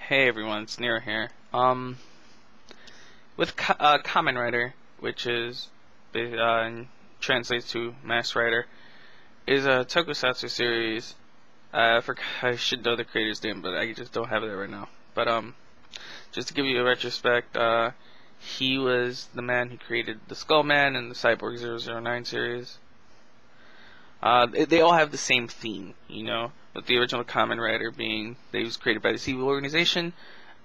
Hey everyone, it's Nero here. With Kamen Rider, which is translates to Mass Rider, is a tokusatsu series. I should know the creator's name, but I just don't have it right now. But just to give you a retrospect, he was the man who created the Skullman and the Cyborg 009 series. They all have the same theme, with the original Kamen Rider being that he was created by this evil organization,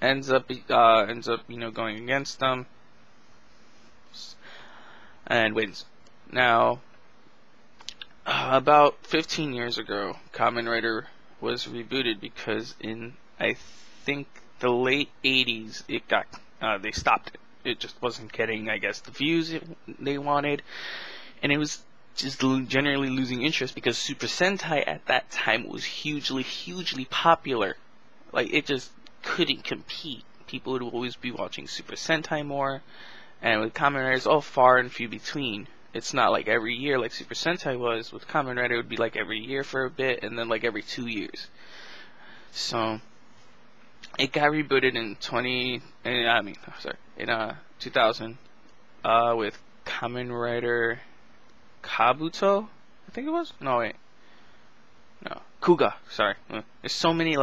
ends up going against them and wins. Now, about 15 years ago, Kamen Rider was rebooted because in I think the late 80s they stopped it. It just wasn't getting, I guess, the views they wanted, and it was just generally losing interest because Super Sentai at that time was hugely popular. Like, it just couldn't compete. People would always be watching Super Sentai more, and with Kamen Rider, it's all far and few between. It's not like every year like Super Sentai was. With Kamen Rider, it would be like every year for a bit, and then like every 2 years. So it got rebooted in 2000 with Kamen Rider Kabuto, I think it was. No, wait. No, Kuga. Sorry. There's so many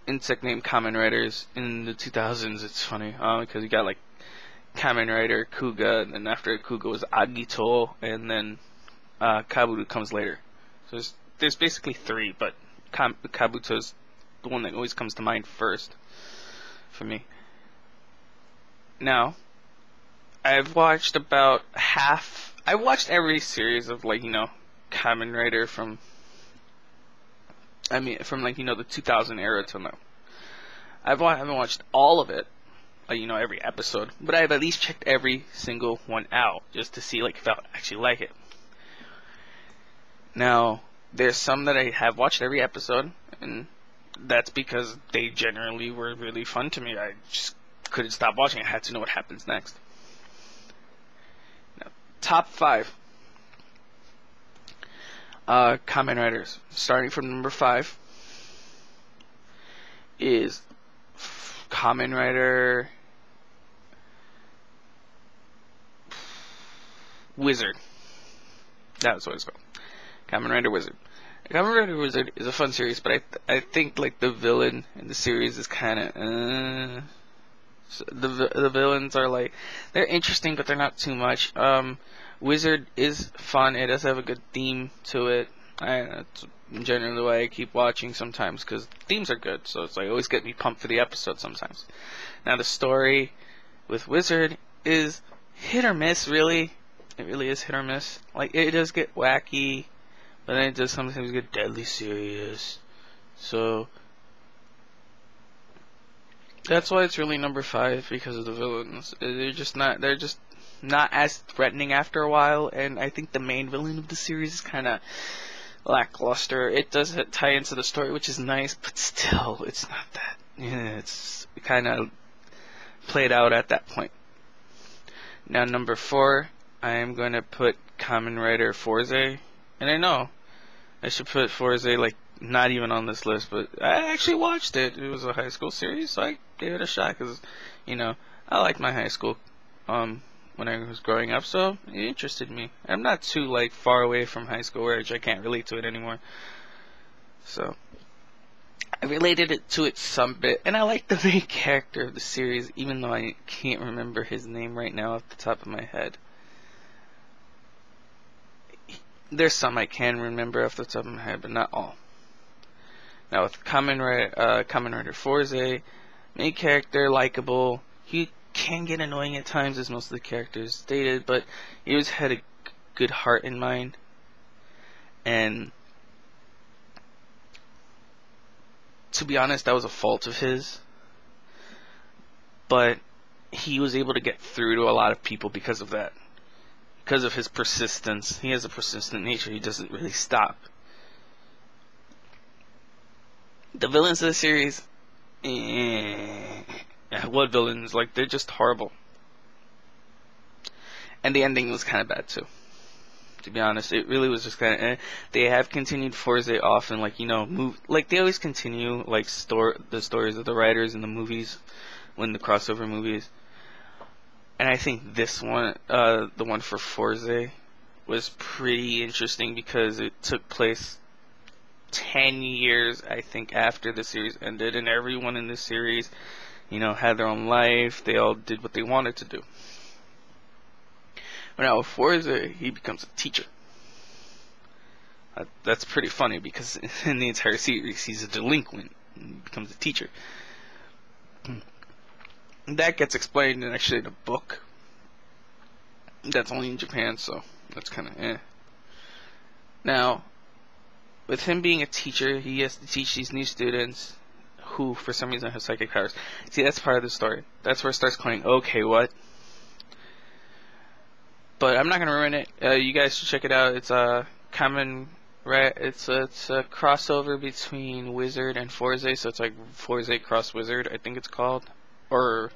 insect named Kamen Riders in the 2000s. It's funny because you got like Kamen Rider Kuga, and then after Kuga was Agito, and then Kabuto comes later. So there's basically three, but Kabuto's the one that always comes to mind first for me. Now, I've watched about half. I watched every series of Kamen Rider from the 2000 era till now. I haven't watched all of it, every episode, but I've at least checked every single one out just to see if I actually like it. Now, there's some that I have watched every episode, and that's because they generally were really fun to me. I just couldn't stop watching. I had to know what happens next. Now, top 5 Kamen Riders. Starting from number 5 is Kamen Rider Wizard. That's what it's called. Kamen Rider Wizard. Kamen Rider Wizard is a fun series, but I think the villain in the series is kind of so the villains are they're interesting, but they're not too much. Wizard is fun. It does have a good theme to it. That's generally the way I keep watching sometimes because themes are good. So it's always get me pumped for the episode sometimes. Now the story with Wizard is hit or miss. Really, it really is hit or miss. It does get wacky, but then it does sometimes get deadly serious. So that's why it's really number 5 because of the villains. They're just not as threatening after a while, and I think the main villain of the series is kind of lackluster. It does tie into the story, which is nice, but still, it's not that. It's kind of played out at that point. Now, number 4, I am going to put Kamen Rider Fourze, and I know I should put Fourze not even on this list, but I actually watched it. It was a high school series, so I gave it a shot because, I liked my high school when I was growing up, so it interested me. I'm not too far away from high school where I can't relate to it anymore. So I related to it some bit, and I like the main character of the series, even though I can't remember his name right now off the top of my head. There's some I can remember off the top of my head, but not all. Now with Kamen Rider Fourze, main character, likable. He can get annoying at times, as most of the characters stated, but he always had a good heart in mind. And to be honest, that was a fault of his. But he was able to get through to a lot of people because of that. Because of his persistence. He has a persistent nature. He doesn't really stop. The villains of the series, what villains? They're just horrible. And the ending was kind of bad too. to be honest. It really was just kind of They have continued Forza often, like, like they always continue, like, the stories of the writers in the movies, when the crossover movies. And I think this one, the one for Forza, was pretty interesting because it took place 10 years, I think, after the series ended, and everyone in this series, had their own life. They all did what they wanted to do. But now with Forza, he becomes a teacher. That's pretty funny because in the entire series, he's a delinquent and he becomes a teacher. That gets explained in actually the book. That's only in Japan, so that's kind of Now, with him being a teacher, he has to teach these new students who, for some reason, have psychic powers. See, that's part of the story. That's where it starts going, okay, what? But I'm not going to ruin it. You guys should check it out. It's a It's a crossover between Wizard and Forza, so it's like Forza cross Wizard, I think it's called. Or,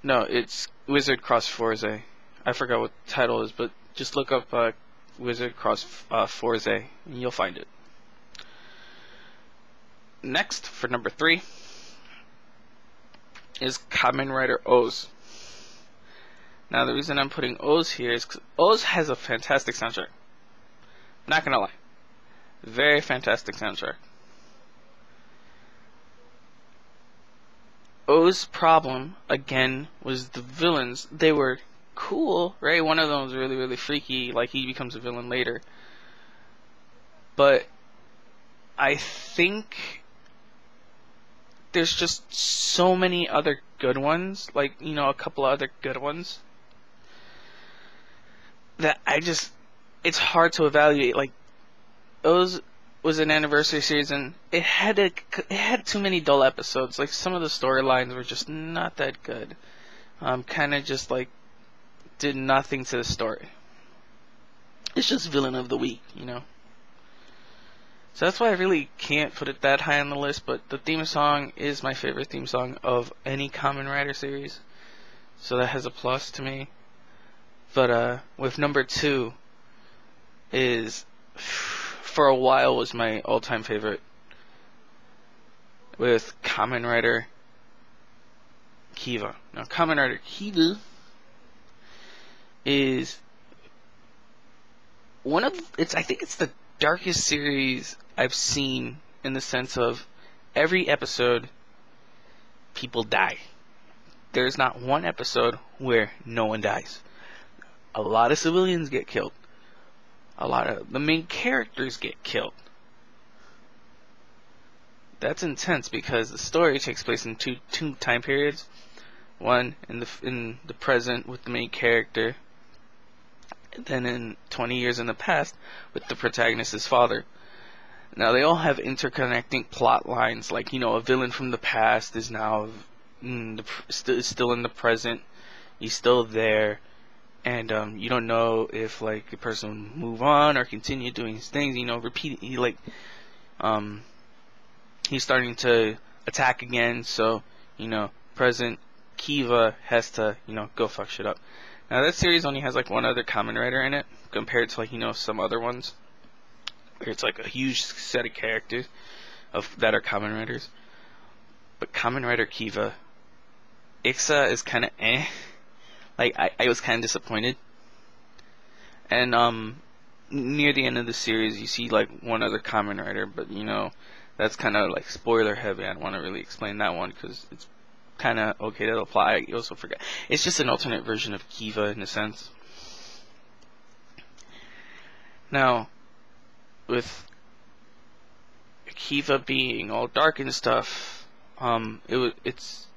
no, it's Wizard cross Forza. I forgot what the title is, but just look up Wizard cross Forza, and you'll find it. Next, for number 3, is Kamen Rider O's. Now, the reason I'm putting O's here is because O's has a fantastic soundtrack. Not gonna lie. Very fantastic soundtrack. O's problem, again, was the villains. They were cool, right? One of them was really, really freaky, like he becomes a villain later. But I think there's just so many other good ones, like, a couple of other good ones, that it's hard to evaluate. Like, O's was an anniversary series, and it had too many dull episodes. Like, some of the storylines were just not that good. Kind of just, like, did nothing to the story. It's just villain of the week, So that's why I really can't put it that high on the list, but the theme song is my favorite theme song of any Kamen Rider series. So that has a plus to me. But with number 2 is, for a while, was my all-time favorite, with Kamen Rider Kiva. Now, Kamen Rider Kiva is I think it's the darkest series I've seen, in the sense of every episode people die. There's not one episode where no one dies. A lot of civilians get killed. A lot of the main characters get killed. That's intense because the story takes place in two time periods. One in the present with the main character, and then in 20 years in the past with the protagonist's father. Now, they all have interconnecting plot lines, like, a villain from the past is now still in the present. He's still there, and you don't know if, like, a person will move on or continue doing his things. Repeatedly, like, he's starting to attack again. So, present Kiva has to, go fuck shit up. Now, that series only has, like, one other Kamen Rider in it, compared to, like, some other ones, where it's, like, a huge set of characters that are Kamen Riders. But Kamen Rider Kiva, Ixa is kind of Like, I was kind of disappointed. And, near the end of the series, you see, like, one other Kamen Rider, but, that's kind of, like, spoiler heavy. I don't want to really explain that one, because it's kind of okay to apply. I also forget. It's just an alternate version of Kiva, in a sense. Now, with Kiva being all dark and stuff, its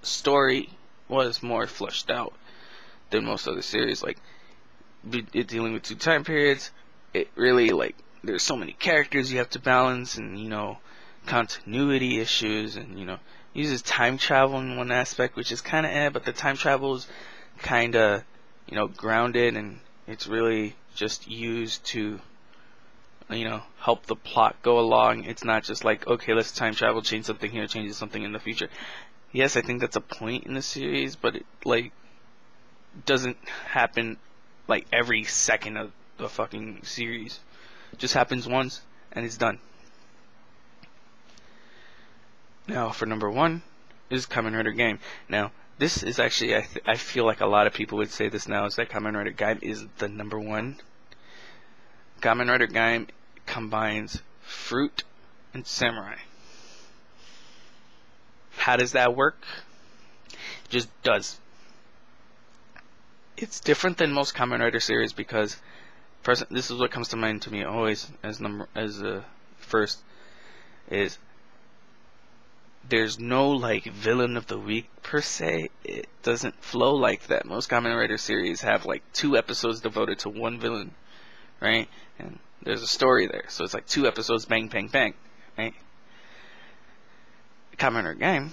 story was more fleshed out than most other series. Like, it dealing with 2 time periods, it really, like, there's so many characters you have to balance, and, continuity issues, and, uses time travel in one aspect, which is kind of but the time travel is kind of, grounded, and it's really just used to, help the plot go along. It's not just like, okay, let's time travel, change something here, change something in the future. Yes, I think that's a point in the series, but it, like, doesn't happen, like, every second of the fucking series. It just happens once and it's done. Now for number 1 is Kamen Rider Game. Now this is actually, I feel like a lot of people would say this now, is that Kamen Rider Game is the number 1. Kamen Rider Game combines fruit and samurai. How does that work? It just does. It's different than most Kamen Rider series because this is what comes to mind to me always as first is there's no like villain of the week per se. It doesn't flow like that. Most Kamen Rider series have like 2 episodes devoted to one villain, right? And there's a story there, so it's like 2 episodes, bang, bang, bang, right? Kamen Rider Game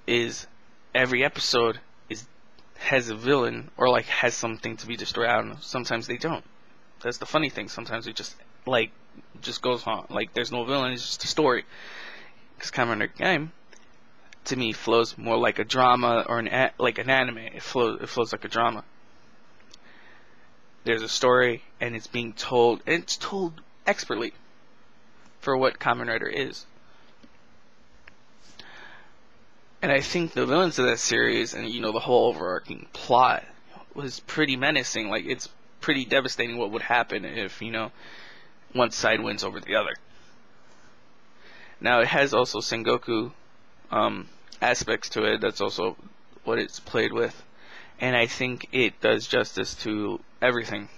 is every episode has a villain or like has something to be destroyed. I don't know. Sometimes they don't. That's the funny thing. Sometimes it just goes on. Like there's no villain. It's just a story. Because Kamen Rider Game, to me, flows more like a drama or like an anime. It flows like a drama. There's a story and it's being told, and it's told expertly for what Kamen Rider is. And I think the villains of that series and, you know, the whole overarching plot was pretty menacing. Like, it's pretty devastating what would happen if, you know, one side wins over the other. Now, it has also Sengoku aspects to it. That's also what it's played with. And I think it does justice to everything.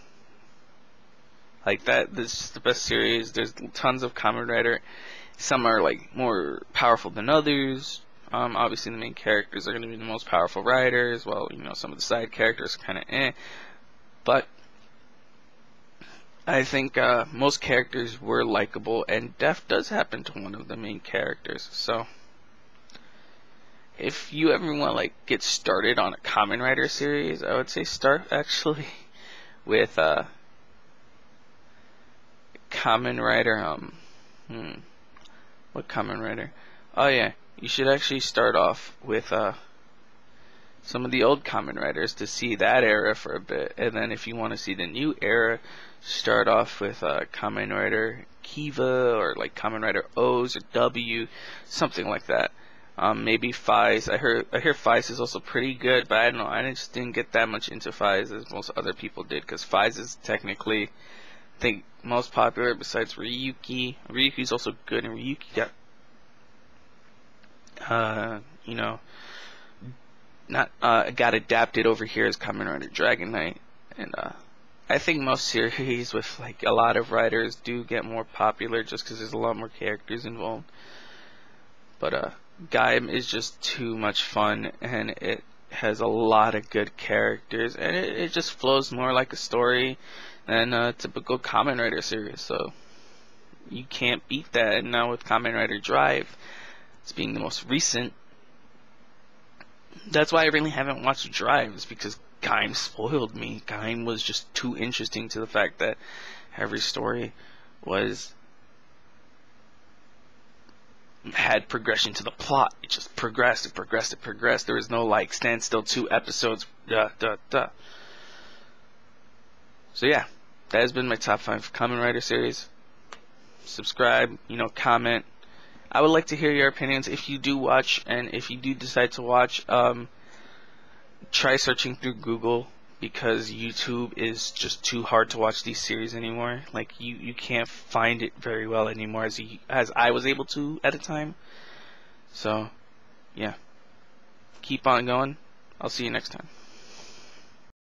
Like that, this is the best series. There's tons of Kamen Rider. Some are, like, more powerful than others. Obviously the main characters are going to be the most powerful riders. Well, you know, some of the side characters are kind of eh. But I think most characters were likable, and death does happen to one of the main characters. So if you ever want to like get started on a Kamen Rider series, I would say start actually with Kamen Rider. What Kamen Rider? Oh yeah. You should actually start off with some of the old Kamen Riders to see that era for a bit, and then if you want to see the new era, start off with Kamen Rider Kiva or like Kamen Rider O's or W, something like that. Maybe Fies. I hear Fies is also pretty good, but I don't know. I just didn't get that much into Fies as most other people did, because Fies is technically, I think, most popular besides Ryuki. Ryuki's also good, and Ryuki got you know, got adapted over here as Kamen Rider Dragon Knight, and I think most series with like a lot of riders do get more popular just because there's a lot more characters involved. But Gaim is just too much fun, and it has a lot of good characters, and it just flows more like a story than a typical Kamen Rider series. So you can't beat that. And now with Kamen Rider Drive, it's being the most recent. That's why I really haven't watched Drive, is because Gaim spoiled me. Gaim was just too interesting to the fact that every story had progression to the plot. It just progressed. There was no like standstill 2 episodes. So yeah, that has been my top 5 Kamen Rider series. Subscribe, you know, comment. I would like to hear your opinions if you do watch, and if you do decide to watch, try searching through Google, because YouTube is just too hard to watch these series anymore. Like, you can't find it very well anymore as I was able to at a time. So, yeah. Keep on going. I'll see you next time.